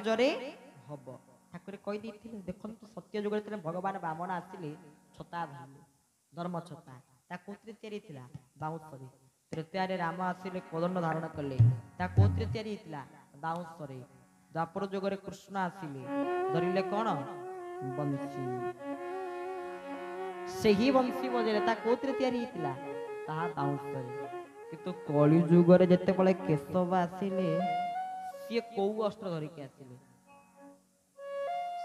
କାଗଜରେ ହବ। ଠାକୁର କହିଦେଇଥିଲେ ଦେଖନ୍ତୁ ସତ୍ୟ ଯୁଗରେ ଯେତେବେଳେ ଭଗବାନ ବାମନ ଆସିଲେ ଛତା ଧରିଲେ ଧର୍ମ ଛତା ତା କୋଉଥିରେ ତିଆରି ହେଇଥିଲା ବାଉଁଶରେ। ତୃତୀୟରେ ରାମ ଆସିଲେ କୋଦଣ୍ଡ ଧାରଣ କଲେ ତା କୋଉଥିରେ ତିଆରି ହେଇଥିଲା ବାଉଁଶରେ। ଦ୍ୱାପର ଯୁଗରେ କୃଷ୍ଣ ଆସିଲେ ଧରିଲେ କଣ ବଂଶୀ। ସେହି ବଂଶୀ ବଜେଇଲେ ତା କୋଉଥିରେ ତିଆରି ହେଇଥିଲା ତାହା ବାଉଁଶରେ। କିନ୍ତୁ କଳି ଯୁଗରେ ଯେତେବେଳେ କେଶବ ଆସିଲେ ସିଏ କୋଉ ଅସ୍ତ୍ର ଧରିକି ଆସିଲେ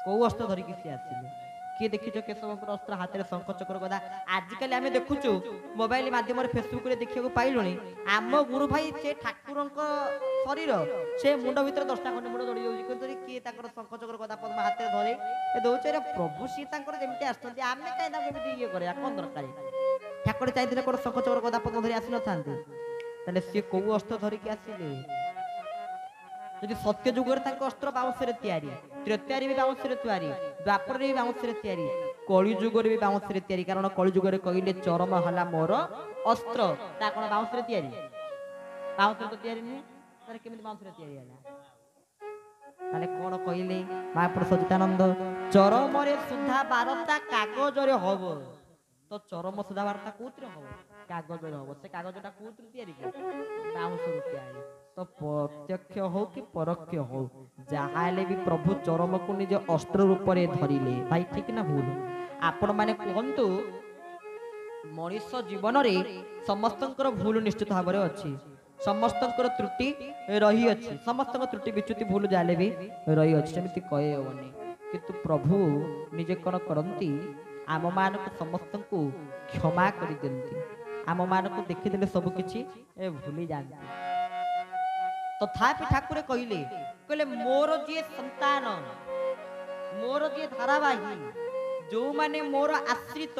କୋଉ ଅସ୍ତ୍ର ଧରିକି ସିଏ ଆସିଲେ କିଏ ଦେଖିଛ କେଶବଙ୍କର ଅସ୍ତ୍ର ହାତରେ ଶଙ୍ଖ ଚକ୍ର ଗଦା। ଆଜିକାଲି ଆମେ ଦେଖୁଛୁ ମୋବାଇଲ ମାଧ୍ୟମରେ ଫେସବୁକରେ ଦେଖିବାକୁ ପାଇଲୁଣି ଆମ ଗୁରୁ ଭାଇ ସେ ଠାକୁରଙ୍କ ଶରୀର ସେ ମୁଣ୍ଡ ଭିତରେ 10ଟା ଖଣ୍ଡେ ମୁଣ୍ଡ ଦଳି ଯାଉଛି କିନ୍ତୁ କିଏ ତାଙ୍କର ଶଙ୍ଖ ଚକ୍ର ଗଦା ପଦ୍ମ ହାତରେ ଧରେ ଦଉଛେ ପ୍ରଭୁ ସିଏ ତାଙ୍କର ଯେମିତି ଆସିଛନ୍ତି ଆମେ କାହିଁ ତାଙ୍କୁ ଏମିତି ଇଏ କରିବା କଣ ଦରକାର। ଠାକୁର ଚାହିଁଥିଲେ କଣ ଶଙ୍ଖ ଚକ୍ର ଗଦା ପଦ୍ମ ଧରି ଆସିନଥାନ୍ତେ। ତାହେଲେ ସିଏ କୋଉ ଅସ୍ତ୍ର ଧରିକି ଆସିଲେ ଯଦି ସତ୍ୟ ଯୁଗରେ ତାଙ୍କ ଅସ୍ତ୍ର ବାଉଁଶରେ ତିଆରି, ତ୍ରେତୟାରେ ବି ବାଉଁଶରେ ତିଆରି, ଦ୍ୱାପରରେ ବି ବାଉଁଶରେ ତିଆରି, କଳି ଯୁଗରେ ବି ବାଉଁଶରେ ତିଆରି। କାରଣ କଳି ଯୁଗରେ କହିଲେ ଚରମ ହେଲା ମୋର ଅସ୍ତ୍ର ତା କଣ ବାଉଁଶରେ ତିଆରି ବାଉଁଶରେ ତ ତିଆରି ନୁହେଁ ତାହେଲେ କେମିତି ବାଉଁଶରେ ତିଆରି ହେଲା। ତାହେଲେ କଣ କହିଲେ ମହାପ୍ରଭୁ ସଚ୍ଚିଦାନନ୍ଦ ଚରମରେ ସୁଧା ବାରତା କାଗଜରେ ହବ। ତ ଚରମ ସୁଧା ବାରତା କୋଉଥିରେ ହବ କାଗଜରେ ହବ। ସେ କାଗଜଟା କୋଉଥିରେ ତିଆରି ବାଉଁଶରୁ ତିଆରି। ତ ପ୍ରତ୍ୟକ୍ଷ ହଉ କି ପରୋକ୍ଷ ହଉ ଯାହା ହେଲେ ବି ପ୍ରଭୁ ଚରମକୁ ନିଜ ଅସ୍ତ୍ର ରୂପରେ ଧରିଲେ। ଭାଇ ଠିକ ନା ଭୁଲ ଆପଣ ମାନେ କୁହନ୍ତୁ। ମଣିଷ ଜୀବନରେ ସମସ୍ତଙ୍କର ଭୁଲ ନିଶ୍ଚିତ ଭାବରେ ଅଛି, ସମସ୍ତଙ୍କର ତ୍ରୁଟି ରହିଅଛି, ସମସ୍ତଙ୍କ ତ୍ରୁଟି ବିଚ୍ୟୁତି ଭୁଲ ଯାହେଲେ ବି ରହିଅଛି ସେମିତି କହିହେବନି। କିନ୍ତୁ ପ୍ରଭୁ ନିଜେ କଣ କରନ୍ତି ଆମ ମାନଙ୍କୁ ସମସ୍ତଙ୍କୁ କ୍ଷମା କରିଦିଅନ୍ତି। ଆମ ମାନଙ୍କୁ ଦେଖିଦେଲେ ସବୁ କିଛି ଭୁଲି ଯାଆନ୍ତି। ତଥାପି ଠାକୁର କହିଲେ ମୋର ଯିଏ ସନ୍ତାନ ମୋର ଯିଏ ଧାରାବାହୀ ଯୋଉମାନେ ମୋର ଆଶ୍ରିତ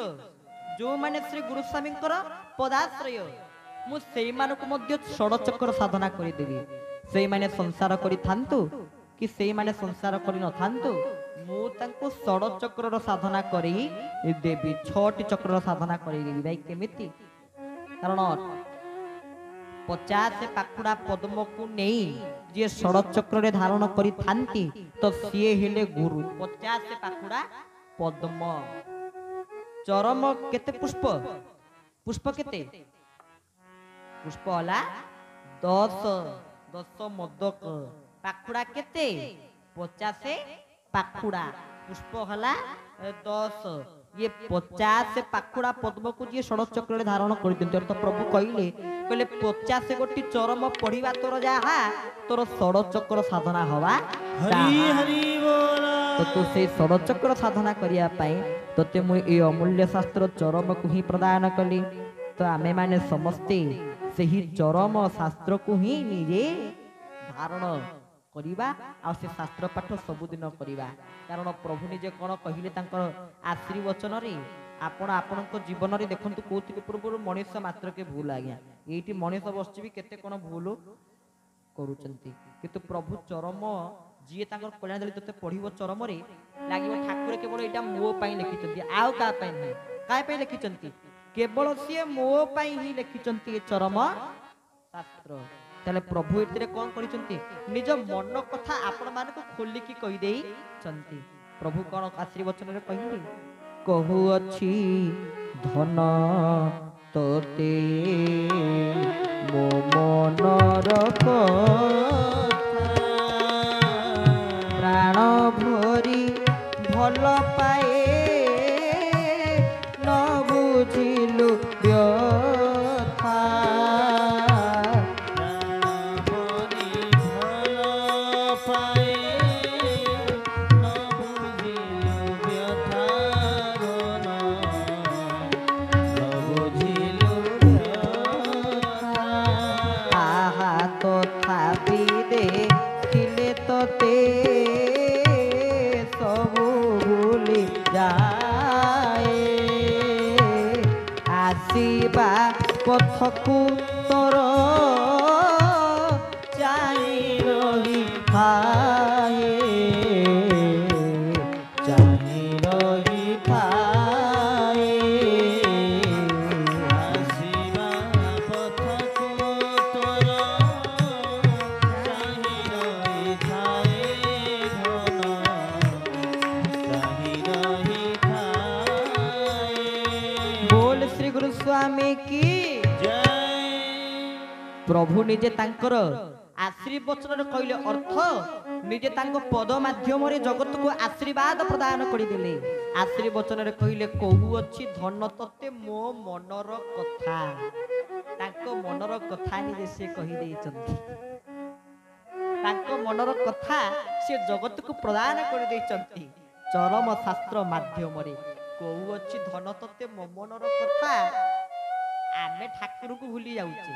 ଯୋଉମାନେ ଶ୍ରୀ ଗୁରୁ ସ୍ୱାମୀଙ୍କର ପଦାଶ୍ରୟ ମୁଁ ସେଇମାନଙ୍କୁ ମଧ୍ୟ ଷଡ଼ଚକ୍ର ସାଧନା କରିଦେବି। ସେଇମାନେ ସଂସାର କରିଥାନ୍ତୁ କି ସେଇମାନେ ସଂସାର କରିନଥାନ୍ତୁ ମୁଁ ତାଙ୍କୁ ଷଡ଼ଚକ୍ରର ସାଧନା କରି ଦେବି। 6ଟି ଚକ୍ରର ସାଧନା କରିଦେବି। ଭାଇ କେମିତି କାରଣ 50 ପାଖୁଡା ପଦ୍ମକୁ ନେଇ ଯିଏ ଷଡ଼ଚକ୍ରରେ ଧାରଣ କରିଥାନ୍ତି ତ ସିଏ ହେଲେ ଗୁରୁ। 50 ପାଖୁଡା ପଦ୍ମ ଚରମ କେତେ ପୁଷ୍ପ ପୁଷ୍ପ କେତେ ପୁଷ୍ପ ହେଲା 10 ମଦକ ପାଖୁଡା କେତେ 50 ପାଖୁଡା ପୁଷ୍ପ ହେଲା 10। ये 50 ପାଖୁଡା ପଦ୍ମକୁ ଯିଏ ଷଡ଼ଚକ୍ରରେ ଧାରଣ କରିଦିଅନ୍ତି। ଅର୍ଥ ପ୍ରଭୁ କହିଲେ 50 ଗୋଟି ଚରମ ପଢିବା ତୋର ଯାହା ତୋର ଷଡ଼ଚକ୍ର ସାଧନା ହବା ତ ତୁ ସେଇ ଷଡ଼ଚକ୍ର ସାଧନା କରିବା ପାଇଁ ତୋତେ ମୁଁ ଏଇ ଅମୂଲ୍ୟ ଶାସ୍ତ୍ର ଚରମକୁ ହିଁ ପ୍ରଦାନ କଲି। ତ ଆମେ ମାନେ ସମସ୍ତେ ସେହି ଚରମ ଶାସ୍ତ୍ରକୁ ହିଁ ନିଜେ ଧାରଣ କରିବା ଆଉ ସେ ଶାସ୍ତ୍ର ପାଠ ସବୁଦିନ କରିବା। କାରଣ ପ୍ରଭୁ ନିଜେ କଣ କହିଲେ ତାଙ୍କର ଆଶୀର୍ବଚନରେ ଆପଣ ଆପଣଙ୍କ ଜୀବନରେ ଦେଖନ୍ତୁ କୋଉଥିରେ ପୂର୍ବରୁ ମଣିଷ ମାତ୍ରକେ ଭୁଲ ଆଜ୍ଞା ଏଇଠି ମଣିଷ ବସିଛି ବି କେତେ କଣ ଭୁଲ କରୁଛନ୍ତି। କିନ୍ତୁ ପ୍ରଭୁ ଚରମ ଯିଏ ତାଙ୍କର କଲ୍ୟାଣ ଦଳି ତୋତେ ପଢିବ ଚରମରେ ଲାଗିବ ଠାକୁର କେବଳ ଏଇଟା ମୋ ପାଇଁ ଲେଖିଛନ୍ତି ଆଉ କାହା ପାଇଁ ନାହିଁ। କାହା ପାଇଁ ଲେଖିଛନ୍ତି କେବଳ ସିଏ ମୋ ପାଇଁ ହିଁ ଲେଖିଛନ୍ତି ଏ ଚରମ ଶାସ୍ତ୍ର। ତାହେଲେ ପ୍ରଭୁ ଏଥିରେ କଣ କରିଛନ୍ତି ନିଜ ମନ କଥା ଆପଣ ମାନଙ୍କୁ ଖୋଲିକି କହିଦେଇଛନ୍ତି। ପ୍ରଭୁ କଣ ଆଶୀର୍ବଚନରେ କହିଲେ କହୁଅଛି ଧନ ତୋତେ ମୋ ମନର ପ୍ରାଣ ଭରି ଭଲ ପାଏ ନ ବୁଝିଲୁ ବ୍ୟଥା ଆସିବା ପଥକୁ ତୋର ଚାହିଁ ରହିଥାଏ ଚାହିଁ ରହିଥାଏ ଆସିବା ପଥକୁ ତୋର ଚାହିଁ ରହିଥାଏ प्रभु निजे तांकर आशीर्वचन कहले अर्थ निजे तांको पद माध्यम जगत को आशीर्वाद प्रदान करदेले। आशीर्वचन कहले कहू अच्छी धन तत्ते मो मनर कथा तांको मनर कथा निजे से कही देइचंती तांको मनर कथा से जगत को प्रदान कर देइचंती चरम शास्त्र माध्यम कहू अच्छी धन तत्ते मो मनर कथा। आमे ठाकुर को भूली जाउचे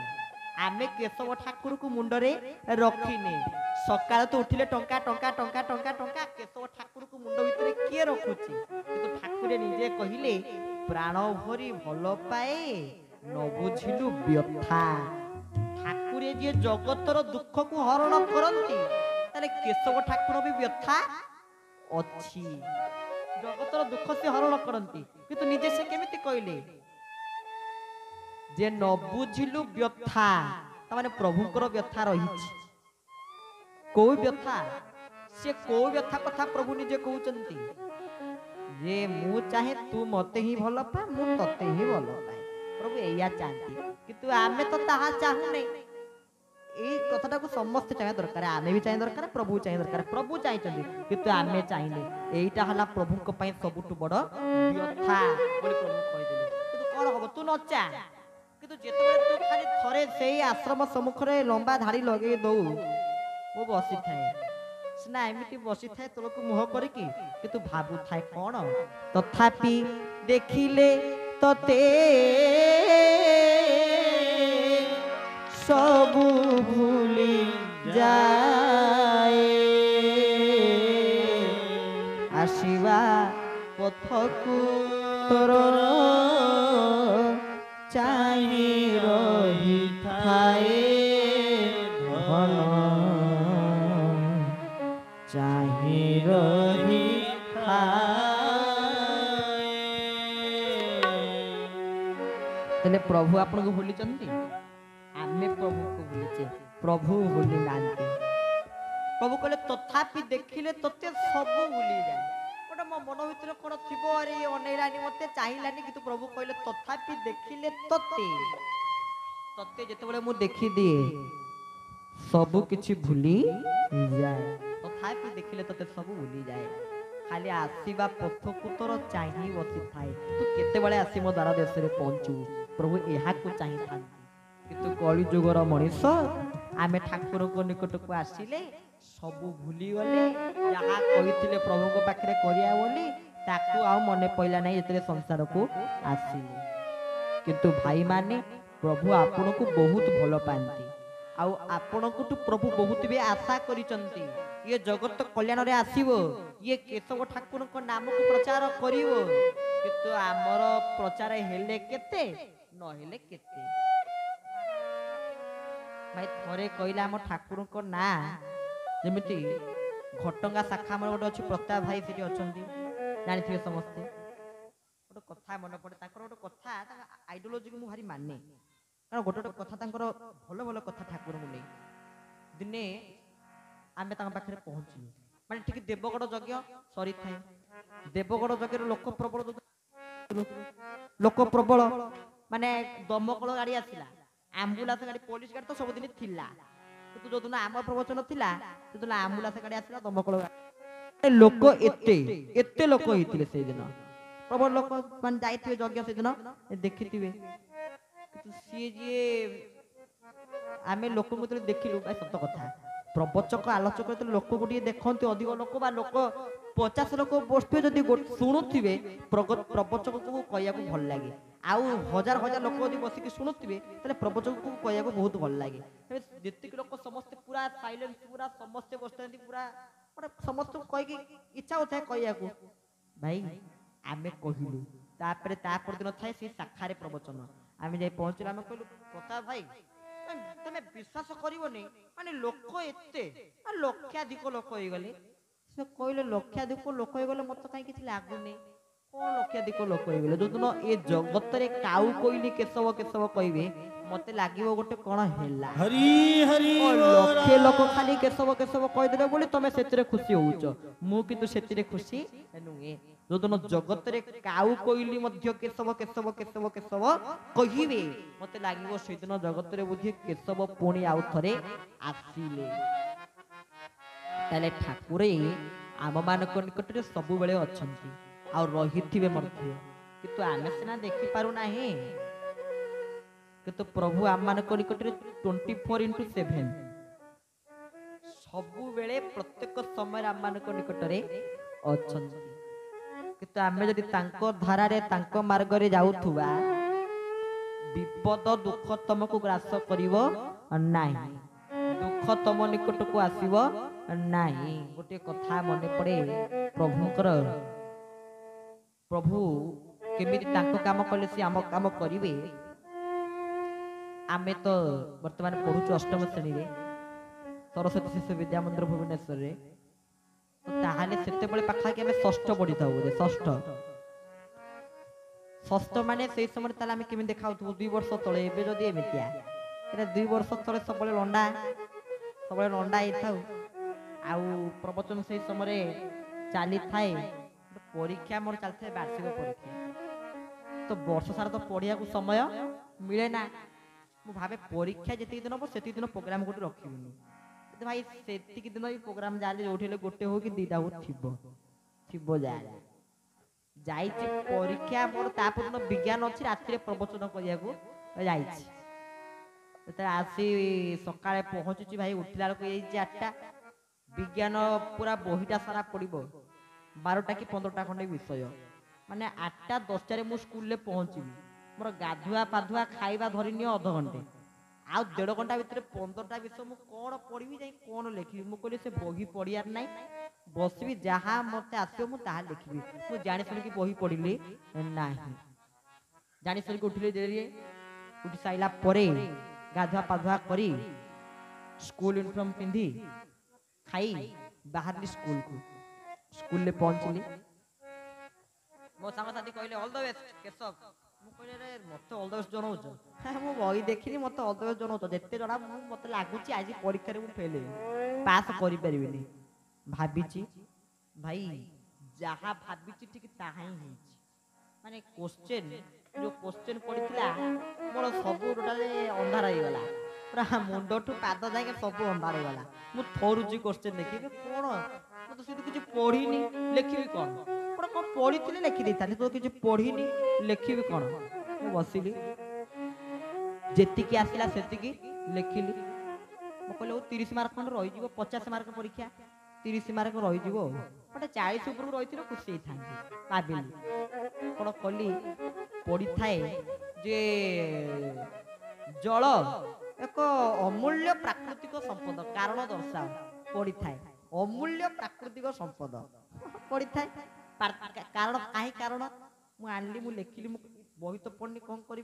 आमे केशव ठाकुर को मुंडरे रखिने सकाळ तो उठिले टंका टंका टंका टंका टंका केशव ठाकुर को मुंड भितरे किए रखुची किंतु ठाकुर निजे कहिले प्राण भरी भल पाए न बुझिलु व्यथा। ठाकुर जे जगतर दुख को हरण करंती ताले केशव ठाकुर भी व्यथा अछि जगतर दुख से हरण करंती किंतु निजे से केमिति कहिले जे न बुझिलु व्यथा ताने प्रभुकर व्यथा रही को व्यथा से को व्यथा कथा प्रभु निजे कहउचंती जे मु चाहे तू मते ही भल पा मु तते ही भल पाए प्रभु एया चाहती किंतु आमे तो ताहा चाहू नै एई कथाटा को समस्त चाहे दरकार आमे भी चाहे दरकार प्रभु चाहे दरकार प्रभु चाहचंती किंतु आमे चाहिने एईटा हला प्रभु को पई सबुटु बड़ व्यथा बोली प्रभु कहि देले किंतु कोन हबो तू न चा किंतु जेतबेले तू खाली थरे सेई आश्रम सम्मुख रे लंबा धाड़ी लगे दौ वो बसी थाए सिना एमिति बसी थाए तोलको मुह करिकी किंतु भाबु थाए कोन तथापि देखिले तते सब भूली जाए आशिवा पथकु तोर चाहि रही थाए धन चाहि रही थाए प्रभु आपन को भूली चंती आमे प्रभु को भूलीचे प्रभु भूली नांती प्रभु कहले तथापि देखिले तते सब भूली जाए गोटे मो मन भीतर कोन थिबो अरे अनैलानी मते चाहिलानी किंतु प्रभु कहले तथापि देखिले तते तते जेतेबेले मु देखि दिए सब किछि भूली जाए तथापि देखिले तते सब भूली जाए खाली आसीबा पथकु तोर चाहि बसी थाए तू केते बेले आसी मो द्वार देश रे पहुंचू प्रभु एहा को चाहि थान किंतु कली जुगर मनीष आमे ठाकुर को निकट को आसिले सब भूली गले जहा कहिथिले प्रभु को पाखरे करिया बोली ताकू आ मने पइला नै एतरे संसार को आसिले किंतु भाई माने प्रभु आपन को बहुत भलो पांती आउ आपन को तो प्रभु बहुत भी आशा करिचंती ये जगत कल्याण रे आसीबो ये केशव ठाकुर को नाम को प्रचार करिवो किंतु हमर प्रचार हेले केते न हेले केते भाई थरे कहला हम ठाकुर को ना जेमिति घटंगा शाखा हमर गोटे अछि प्रताप भाई सेठी अछंती जानि थिबे समस्ते गोटे कथा मन पड़े ताकर गोटे कथा आइडियोलॉजी को मु भारी माने कारण गोटे गोटे कथा तांकर भलो भलो कथा ठाकुर मु नै दिने आमे तांग पाखरे पहुंची माने ठीक देवगढ़ यज्ञ सरी थाए देवगढ़ यज्ञ लोक प्रबल माने दमकल गाड़ी आसिला एम्बुलेंस गाड़ी पुलिस गाड़ी तो सब दिन थिला तो जो दिन आम प्रवचन थिला तो दिन एम्बुलेंस गाड़ी आसिला दमकल गाड़ी लोक एते एते लोक हितिले से दिन प्रबल लोक मान जाइथिबे यज्ञ से दिन देखिथिबे तो सी जे आमे लोक मते देखिलु भाई सत्य कथा प्रवचक आलोचक तो लोक गोटे देखते अधिक लोक बा लोक 50 लोक बसते जदि शुणुवे प्रवचक को कहया भल लगे आउ हजार हजार लोक यदि बसिक शुणुवे तेरे प्रवचक को कहया बहुत भल लगे जितक लोक समस्ते पूरा साइलेंस पूरा समस्ते बसते पूरा समस्त कह इच्छा होता है कहया भाई आमे कहलु तापर तापर दिन थाए से शाखारे प्रवचन आमे जाई पहुंचला आमे कहलु प्रताप भाई तमे विश्वास करिवनी माने लोक एते आ लक्षाधिक लोक होई गले से कहले लक्षाधिक लोक होई गले मत काई किछि लागुनी कोन लक्षाधिक लोक होई गले जोदन ए जगत रे काउ कोइली केशव केशव कहबे मते लागिवो गोटे कोन हेला हरि हरि लक्षे लोक खाली केशव केशव कहि देले बोली तमे सेतिरे खुशी होउछ मु किंतु सेतिरे खुशी नुए जोदन जगत रे काउ कोइली मध्य केशव केशव केशव केशव कहिबे मते लागिवो सेदिन जगत रे बुझी केशव पुणी आउ थरे आसीले ताले ठाकुरे आम मानक निकट रे सब बेले अछंती आ रहिथिबे मध्य किंतु आमे सिना देखि पारु नाही किंतु प्रभु आम मानक निकट रे 24/7 सबु बेले प्रत्येक समय आम मानक निकट रे अछंती किंतु आमे जदि तांको धारा रे तांको मार्ग रे जाउथुबा विपद दुख तुमको ग्रास करिवो नाही दुख तुम निकट को आसीबो नाही गोटे कथा मने पड़े प्रभुकर प्रभु केमिति तांको काम कले से आम काम करिवे आमे तो वर्तमान पढुछु अष्टम श्रेणी रे सरस्वती शिशु विद्या मंदिर भुवनेश्वर रे तो ताहाले सेते बळे पाखा के आमे षष्ठ पढी थाउ बोले षष्ठ माने सेई समय ताले आमे केमि देखाउथु 2 वर्ष तळे एबे जदी एमितिया एटा 2 वर्ष तळे सबले लंडा आइ थाउ आउ प्रवचन से समय चली थाए परीक्षा मोर चलते वार्षिक परीक्षा तो वर्ष सारा तो पढ़िया को समय मिले ना मु भावे परीक्षा जी दिन हम से दिन प्रोग्राम गोटे रखी भाई से दिन भी प्रोग्राम जाले जो गोटे हो कि दीटा हो थी जाए परीक्षा मोर तापूर्ण विज्ञान अच्छी राति प्रवचन करने आसी सका पहुँचुची भाई उठला बेलू 8टा विज्ञान पूरा बहीटा सारा पड़ो 12टा कि 15टा खंडे विषय माने 8टा 10टारे मु स्कूल पहुँची मोर गाधुआ पाधुआ खाइबा धरनी अध घंटे आउ 1.5 घंटा भितर 15टा विषय मु कौन पढ़ी जाई कौन लिखी मु कहली से बही पढ़ियार नाई बसबी जहाँ मते आसियो मु ताहा लिखबी मु जानि सुनि कि बही पढ़िली नाही जानि सुनि कि उठिले देरी उठी साइला परे गाधुआ पाधुआ करी स्कूल यूनिफॉर्म पिंधी खाई बाहर स्कूल को स्कूल ले पहुंचली मो संग साथी कहले ऑल द बेस्ट केशव मु कहले रे मते ऑल द बेस्ट जणौछ मु बही देखिनी मते ऑल द बेस्ट जणौछ जेते जणा मते लागुची आज परीक्षा रे मु फेल पास करि परिबिनी भाबिची भाई जहा भाबिची ठीक ताहा ही होईची माने क्वेश्चन जो क्वेश्चन पड़ीथिला मोर सब टोटल अंधार हो गला पूरा मुंड ठू पाद जाके सब अंधार हो गला मु थोरुची क्वेश्चन देखि कोन मु तो सिधु किछ पढिनी लिखिबी कोन पूरा कोन पढिथिले लिखि देतानी तो किछ पढिनी लिखिबी कोन मु बसिली जेतिकी आसिला सेतिकी लिखिली मु कहले 30 मार्क खंड रहि जीवो 50 मार्क परीक्षा 30 मार्क रहि जीवो बट 40 ऊपर रहिथिलो खुशी थांती पाबिली कोन कली पड़ी थाए जे जल एक अमूल्य प्राकृतिक संपद कारण दर्शा पड़ी थाए अमूल्य प्राकृतिक संपद पड़ी थाए कारण कहीं कारण मु आनली मु लेखिली मु बही तो पढ़नी कौन करी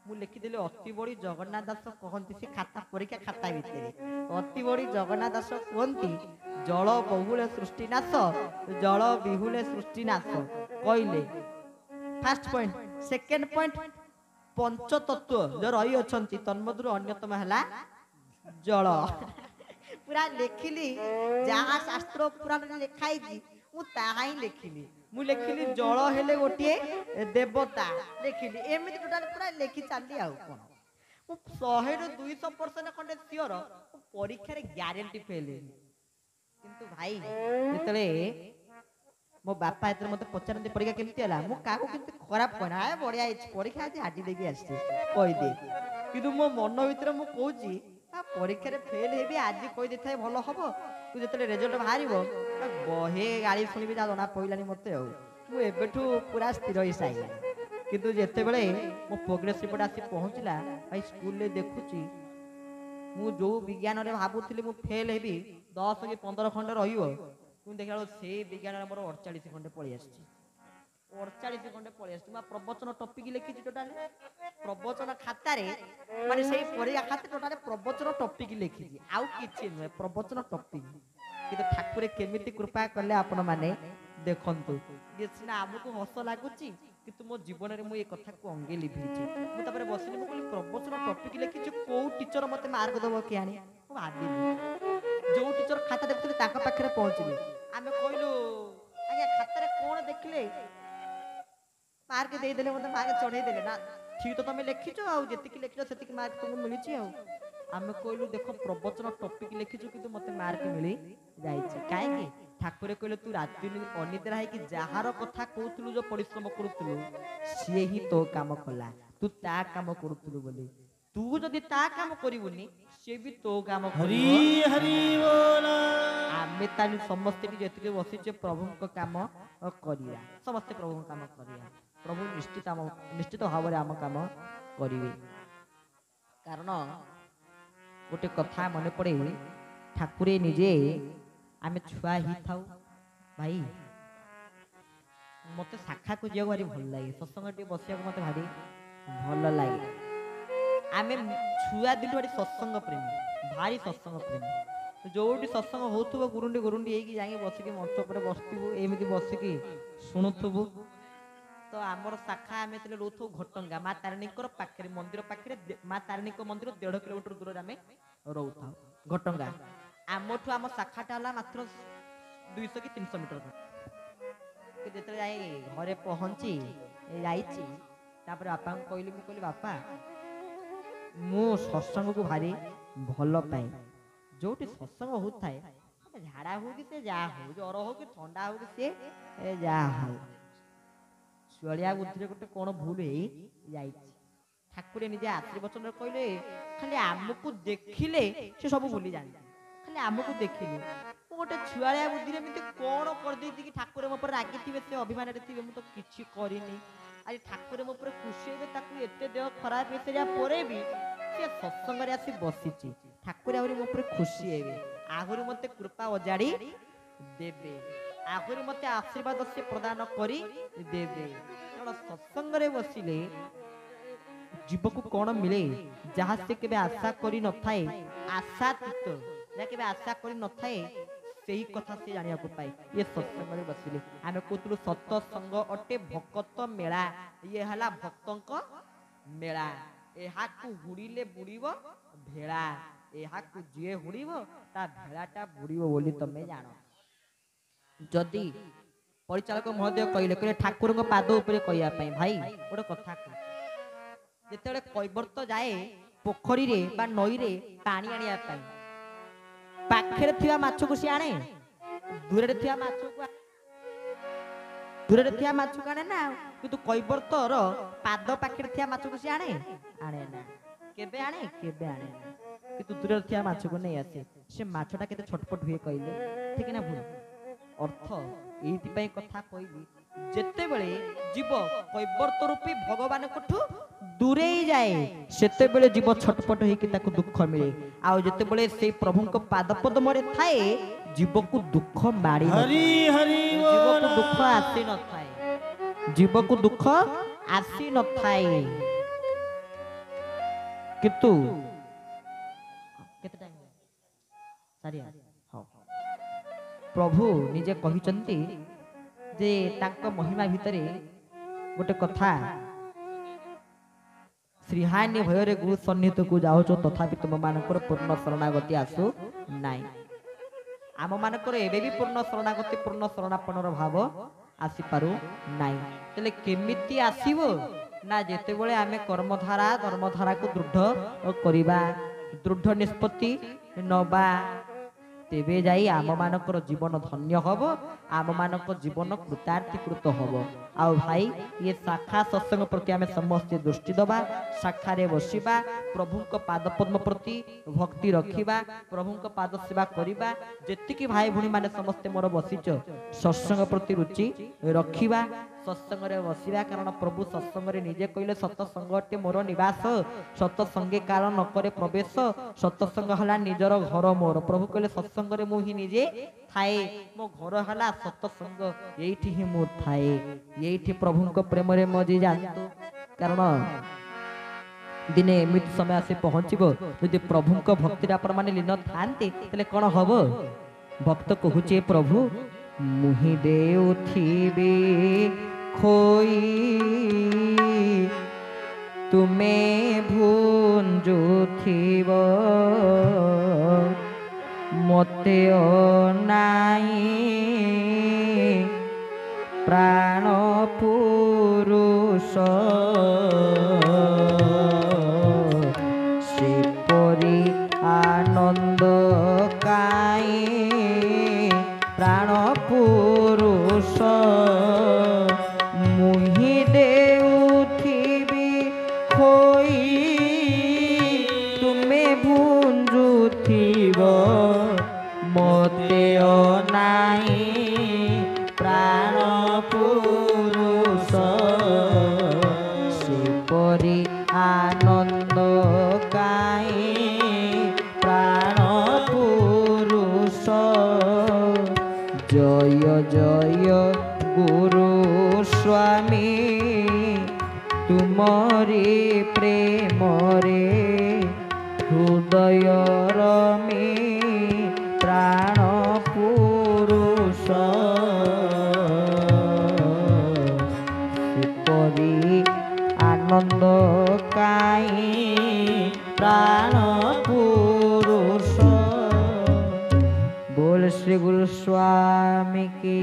मु लिखिदेली अति बड़ी जगन्नाथ दास कहती से खाता परीक्षा खाता भितर अति बड़ी जगन्नाथ दास कहती जल बहुले सृष्टिनाश जल बिहुले सृष्टिनाश कहले फर्स्ट पॉइंट सेकेंड पॉइंट पंच तत्व जो रही अछंती तन्मधुर अन्यतम हला जल पूरा लिखिली जहाँ शास्त्र पुराण लिखाई मु ताहा ही लिखिली मु लिखिली जल हेले गोटे देवता लिखिली एमिति टोटल पूरा लिखि चाली आउ कोन मु 100 रु 200% खंडे सियोर परीक्षा रे ग्यारंटी फेल किंतु भाई जेतले मो बापा एतर मते पचारंती परीक्षा केमती हला मु काको किंतु खराब कोना आ बढ़िया परीक्षा आज हाडी देगी आछी कहि दे किंतु मो मन भीतर मु कहूची आ परीक्षा रे फेल हेबी आज कहि देथाय भलो हबो तू जेतले रिजल्ट बाहरिबो बहे गाली सुनिबी जा जणा पइलानी मते हो मु एबेठू पूरा स्थिर होई साइला किंतु जेते बेले मो प्रोग्रेस रिपोर्ट आसी पहुंचला भाई स्कूल ले देखुची मु जो विज्ञान रे भाबुथिली मु फेल हेबी 10 कि 15 खंड रहियो तू देखा से विज्ञान मोर 48 खंडे पड़ी आसी 48 खंडे पड़ी आसी प्रवचन टॉपिक लिखी टोटाल प्रवचन खाता रे माने सेही परीक्षा खाते टोटाल प्रवचन टॉपिक लिखी आउ किछि न प्रवचन टॉपिक किंतु ठाकुर केमिति कृपा करले आपण माने देखंतु ये सिना हमकु हस लागुची किंतु मो जीवन रे मु ए कथा को अंगे लिभिची मु तापर बसिनी मु कहली प्रवचन टॉपिक लिखी को टीचर मते मार्क दबो के आनी मु भाबिली जो टीचर खाता देखुले ताका पाखरे पहुंचली आमे कहलु आज्ञा खाता रे कोन देखिले ଦେଖିଲେ ମାର୍କ ଦେଇଦେଲେ ମତେ ମାର୍କ ଚଢେଇ ଦେଲେ ନା ଠିକ ତ ତମେ ଲେଖିଛ ଆଉ ଯେତିକି ଲେଖିଛ ସେତିକି ମାର୍କ ତମକୁ ମିଳିଛି ଆଉ ଆମେ କହିଲୁ ଦେଖ ପ୍ରବଚନ ଟପିକ ଲେଖିଛୁ କିନ୍ତୁ ମତେ ମାର୍କ ମିଳି ଯାଇଛି କାହିଁକି ଠାକୁର କହିଲେ ତୁ ରାତି ଅନିଦ୍ରା ହେଇକି ଯାହାର କଥା କହୁଥିଲୁ ଯୋଉ ପରିଶ୍ରମ କରୁଥିଲୁ ସିଏ ହିଁ ତୋ କାମ କଲା ତୁ ତା କାମ କରୁଥିଲୁ ବୋଲି ତୁ ଯଦି ତା କାମ କରିବୁନି ସିଏ ବି ତୋ କାମ କରିବ ଆମେ ତାହେଲେ ସମସ୍ତେ ଯେତିକି ବସିଛେ ପ୍ରଭୁଙ୍କ କାମ କରିବା ସମସ୍ତେ ପ୍ରଭୁଙ୍କ କାମ କରିବା ପ୍ରଭୁ ନିଶ୍ଚିତ ଭାବରେ ଆମ କାମ କରିବେ କାରଣ ଗୋଟେ କଥା ମନେ ପଡେ ଠାକୁରେ ନିଜେ ଆମେ ଛୁଆ ହେଇଥାଉ ଭାଇ ମତେ ଶାଖାକୁ ଯିବାକୁ ଭାରି ଭଲ ଲାଗେ ସତ୍ସଙ୍ଗ ଟିକେ ବସିବାକୁ ମତେ ଭାରି ଭଲ ଲାଗେ ଆମେ ଛୁଆ ଦିନୁ ଭାରି ସତ୍ସଙ୍ଗ ପ୍ରେମୀ ଭାରି ସତ୍ସଙ୍ଗ ପ୍ରେମୀ ଯୋଉଠି ସତ୍ସଙ୍ଗ ହଉଥିବ ଗୁରୁଣ୍ଡି ହେଇକି ଯାଇକି ବସିକି ମଞ୍ଚ ଉପରେ ବସିଥିବୁ ଏମିତି ବସିକି ଶୁଣୁଥିବୁ ତ ଆମର ଶାଖା ଆମେ ଯେତେବେଳେ ରହୁଥିବୁ ଘଟଙ୍ଗା ମା ତାରିଣୀଙ୍କର ପାଖରେ ମନ୍ଦିର ପାଖରେ ମା ତାରିଣୀଙ୍କ ମନ୍ଦିର 1.5 କିଲୋମିଟର ଦୂରରେ ଆମେ ରହୁଥାଉ ଘଟଙ୍ଗା ଆମଠୁ ଆମ ଶାଖାଟା ହେଲା ମାତ୍ର 200 କି 300 ମିଟର ଯେତେବେଳେ ଯାଇ ଘରେ ପହଞ୍ଚି ଯାଇଛି ତାପରେ ବାପାଙ୍କୁ କହିଲି ମୁଁ କହିଲି ବାପା ମୁଁ ସତ୍ସଙ୍ଗକୁ ଭାରି ଭଲ ପାଏ ଯୋଉଠି ସତ୍ସଙ୍ଗ ହଉଥାଏ ଝାଡା ହଉ କି ସେ ଯାହା ହଉ ଜ୍ୱର ହଉ କି ଥଣ୍ଡା ହଉ କି ସେ ଯାହା ହଉ ଛୁଆଳିଆ ବୁଦ୍ଧିରେ ଗୋଟେ କଣ ଭୁଲ ହେଇ ଯାଇଛି ଠାକୁରେ ନିଜେ ଆଶୀର୍ବଚନରେ କହିଲେ ଖାଲି ଆମକୁ ଦେଖିଲେ ସେ ସବୁ ଭୁଲି ଯାଆନ୍ତି ଖାଲି ଆମକୁ ଦେଖିଲେ ମୁଁ ଗୋଟେ ଛୁଆଳିଆ ବୁଦ୍ଧିରେ ଏମିତି କଣ କରିଦେଇଛି କି ଠାକୁର ମୋ ଉପରେ ରାଗିଥିବେ ସେ ଅଭିମାନରେ ଥିବେ ମୁଁ ତ କିଛି କରିନି ଆଜି ଠାକୁର ମୋ ଉପରେ ଖୁସି ହେବେ ତାକୁ ଏତେ ଦେହ ଖରାପ ହେଇସାରିବା ପରେ ବି ସେ ସତ୍ସଙ୍ଗରେ ଆସି ବସିଛି ଠାକୁର ଆହୁରି ମୋ ଉପରେ ଖୁସି ହେବେ ଆହୁରି ମତେ କୃପା ଅଜାଡ଼ି ଦେବେ ଆହୁରି ମତେ ଆଶୀର୍ବାଦ ସେ ପ୍ରଦାନ କରି ଦେବେ କାରଣ ସତ୍ସଙ୍ଗରେ ବସିଲେ ଜୀବକୁ କଣ ମିଳେ ଯାହା ସେ କେବେ ଆଶା କରି ନଥାଏ ଆଶାତୀତ ଯାହା କେବେ ଆଶା କରି ନଥାଏ ସେହି କଥା ସେ ଜାଣିବାକୁ ପାଏ ଇଏ ସତ୍ସଙ୍ଗରେ ବସିଲେ ଆମେ କହୁଥିଲୁ ସତ୍ସଙ୍ଗ ଅଟେ ଭକତ ମେଳା ଇଏ ହେଲା ଭକ୍ତଙ୍କ ମେଳା ଏହାକୁ ହୁଡ଼ିଲେ ବୁଡ଼ିବ ଭେଳା ଏହାକୁ ଯିଏ ହୁଡ଼ିବ ତା ଭେଳାଟା ବୁଡ଼ିବ ବୋଲି ତମେ ଜାଣ ଯଦି ପରିଚାଳକ ମହୋଦୟ କହିଲେ ଠାକୁରଙ୍କ ପାଦ ଉପରେ କହିବା ପାଇଁ ଭାଇ ଗୋଟେ କଥା ଯେତେବେଳେ କୈବର୍ତ୍ତ ଯାଏ ପୋଖରୀରେ ବା ନଈରେ ପାଣି ଆଣିବା ପାଇଁ ପାଖରେ ଥିବା ମାଛକୁ ସେ ଆଣେ ଦୂରରେ ଥିବା ମାଛକୁ ଆଣେ ନା କିନ୍ତୁ କୈବର୍ତ୍ତର ପାଦ ପାଖରେ ଥିବା ମାଛକୁ ସେ ଆଣେ ନା କେବେ ଆଣେ ନା କିନ୍ତୁ ଦୂରରେ ଥିବା ମାଛକୁ ନେଇ ଆସେ ସେ ମାଛଟା କେତେ ଛଟପଟ ହୁଏ କହିଲେ ଠିକ ନା ଭୁଲ ଅର୍ଥ ଏଇଥିପାଇଁ କଥା କହିଲି ଯେତେବେଳେ ଜୀବ କୈବର୍ତ୍ତ ରୂପୀ ଭଗବାନଙ୍କଠୁ ଦୂରେଇ ଯାଏ ସେତେବେଳେ ଜୀବ ଛଟପଟ ହେଇକି ତାକୁ ଦୁଃଖ ମିଳେ ଆଉ ଯେତେବେଳେ ସେଇ ପ୍ରଭୁଙ୍କ ପାଦ ପଦ୍ମରେ ଥାଏ ଜୀବକୁ ଦୁଃଖ ମାଡ଼ି ଜୀବକୁ ଦୁଃଖ ଆସି ନଥାଏ ଜୀବକୁ ଦୁଃଖ ଆସି ନଥାଏ କିନ୍ତୁ କେତେ ଟାଇମ୍ ପ୍ରଭୁ ନିଜେ କହିଛନ୍ତି ଯେ ତାଙ୍କ ମହିମା ଭିତରେ ଗୋଟେ କଥା ଶ୍ରୀହାନି ଭୟରେ ଗୁରୁ ସନ୍ନିହିତକୁ ଯାଉଛ ତଥାପି ତୁମମାନଙ୍କର ପୂର୍ଣ୍ଣ ଶରଣାଗତି ଆସୁ ନାହିଁ ଆମ ମାନଙ୍କର ଏବେ ବି ପୂର୍ଣ୍ଣ ଶରଣାଗତି ପୂର୍ଣ୍ଣ ଶରଣାପଣର ଭାବ ଆସିପାରୁ ନାହିଁ ହେଲେ କେମିତି ଆସିବ ନା ଯେତେବେଳେ ଆମେ କର୍ମଧାରାକୁ ଦୃଢ କରିବା ଦୃଢ ନିଷ୍ପତ୍ତି ନବା ତେବେ ଯାଇ ଆମ ମାନଙ୍କର ଜୀବନ ଧନ୍ୟ ହବ ଆମ ମାନଙ୍କ ଜୀବନ କୃତାର୍ଥୀକୃତ ହବ ଆଉ ଭାଇ ये शाखा सत्संग प्रति आमे समस्त दृष्टि दबा शाखारे बसिबा प्रभुଙ୍କ पाद पद्म प्रति भक्ति रखिबा प्रभुଙ୍କ पाद सेवा करिबा जेतिकी भाई भणी माने समस्त मोर बसिच सत्संग प्रति रुचि रखिबा सत्संग रे बसिबा कारण प्रभु सत्संग रे निजे कहिले सत्संगटे मोर निवास सत्संगे काल न करे प्रवेश सत्संग हला निजर घर मोर प्रभु कहिले सत्संग रे मु ही निजे थाए मो घर हला सत्संग एठी ही मु थाए एठी प्रभुଙ୍କ प्रेम रे मजी जानतु कारण दिने एमित समय आसी पहुंचबो यदि प्रभुଙ୍କ भक्ति आपण माने लीन थांते तले कोन हबो भक्त कहूचे प्रभु मुहि देउथिबे खोई तुमे भुंजुथिब मते ओ नाई प्राण पुरुष सेपरी आनंद काई प्राण पुरुष मुहि देउथिबी खोई तुमे भुंजुथिब मते अनाई प्राण पुरुष सेपरी आनंद काई प्राण पुरुष जय जय गुरु स्वामी तुमरी प्रेम रे हृदय रमी प्राण पुरुष सेपरी आनंद काई प्राण पुरुष। बोल श्री गुरु स्वामी की।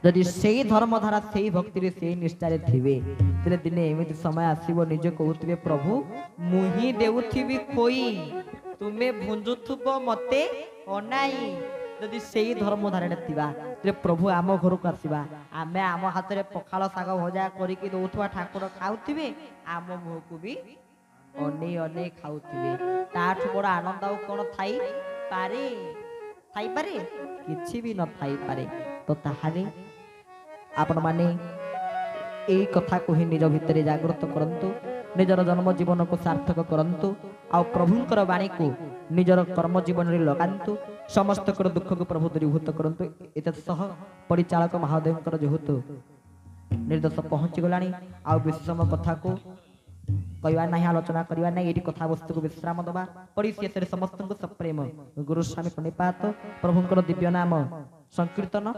यदि सेई धर्मधारा सेई भक्ति रे सेई निष्ठा रे थिबे तेरे दिने एमिति समय आसीबो निजे कहउथिबे प्रभु मुहि देउथिबी खोई तुमे भुंजुथुबो मते अनाई। यदि सेई धर्मधारा रे थिबा तेरे प्रभु आम घर को आसीबा आमे आम हाथ रे पखाल साग भजा करिकि दउथुवा ठाकुर खाउथिबे आम मुह को भी अने अने खाउथिबे ताठ बड़ आनंद आ कोन थाई पारे थाई पारे किछि भी न थाई पारे। तो ताहारे आपण माने एई कथा को ही निज भितरे जागृत करंतु निजर जन्म जीवन को सार्थक करंतु आ प्रभुंकर वाणी को निजर कर्म जीवन रे लगांतु समस्त कर दुख को प्रभु दूरीभूत करंतु। एत सह परिचालक महादेवकर जेहेतु निर्देश पहुंची गलानी आ विषम कथा को कहवा नहीं आलोचना करवा नहीं एटी कथा वस्तु को विश्राम दबा परिशेष समस्त को सप्रेम गुरु स्वामी प्रणिपात प्रभुंकर दिव्य नाम संकीर्तन।